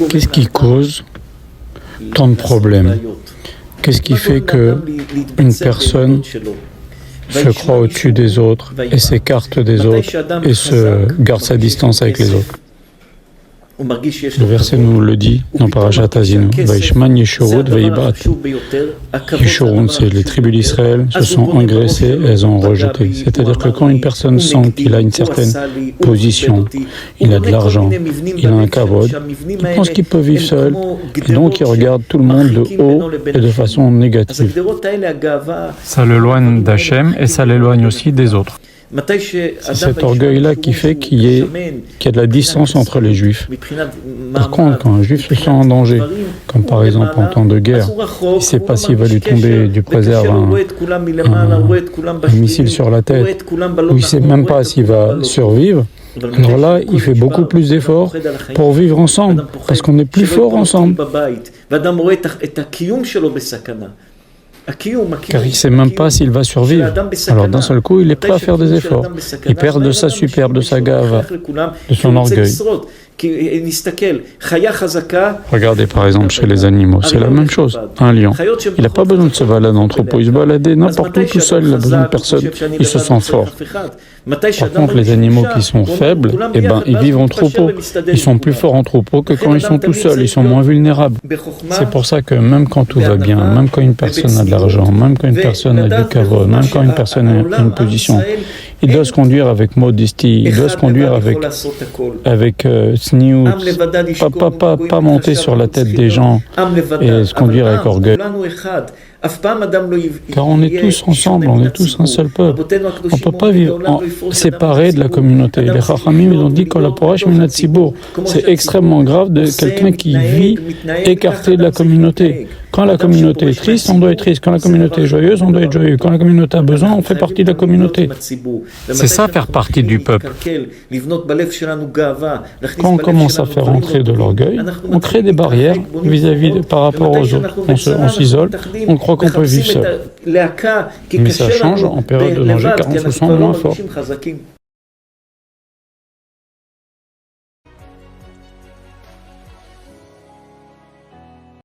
Qu'est-ce qui cause tant de problèmes? Qu'est-ce qui fait qu'une personne se croit au-dessus des autres et s'écarte des autres et se garde sa distance avec les autres? Le verset nous le dit dans Parashat Azinu. Vaishman Yeshurun Veibat. Yeshurun, c'est les tribus d'Israël se sont engraissées et elles ont rejeté. C'est-à-dire que quand une personne sent qu'il a une certaine position, il a de l'argent, il a un kavod, il pense qu'il peut vivre seul et donc il regarde tout le monde de haut et de façon négative. Ça l'éloigne d'Hachem et ça l'éloigne aussi des autres. C'est cet orgueil-là qui fait qu'il y a de la distance entre les Juifs. Par contre, quand un Juif se sent en danger, comme par exemple en temps de guerre, il ne sait pas s'il va lui tomber du préserve un missile sur la tête, ou il ne sait même pas s'il va survivre, alors là, il fait beaucoup plus d'efforts pour vivre ensemble, parce qu'on est plus fort ensemble. Car il ne sait même pas s'il va survivre. Alors d'un seul coup, il est prêt à faire des efforts. Il perd de sa superbe, de sa gava, de son orgueil. Regardez par exemple chez les animaux, c'est la même chose. Un lion, il n'a pas besoin de se balader en troupeau, il se balade n'importe où tout seul, il n'a besoin de personne, il se sent fort. Par contre, les animaux qui sont faibles, ils vivent en troupeau. Ils sont plus forts en troupeau que quand ils sont tout seuls, ils sont moins vulnérables. C'est pour ça que même quand tout va bien, même quand une personne a de l'argent, même quand une personne a du kavod, même quand une personne a une position, il doit se conduire avec modestie, il doit se conduire avec sniout, pas monter sur la tête des gens et se conduire avec orgueil. Car on est tous ensemble, on est tous un seul peuple. On ne peut pas vivre séparés de la communauté. Les Chachamim, ils ont dit que la porash minat tzibour, c'est extrêmement grave de quelqu'un qui vit écarté de la communauté. Quand la communauté est triste, on doit être triste. Quand la communauté est joyeuse, on doit être joyeux. Quand la communauté a besoin, on fait partie de la communauté. C'est ça, faire partie du peuple. Quand on commence à faire entrer de l'orgueil, on crée des barrières par rapport aux autres. On s'isole, on croit qu'on peut vivre seul. Mais ça change en période de danger car on se sent moins fort.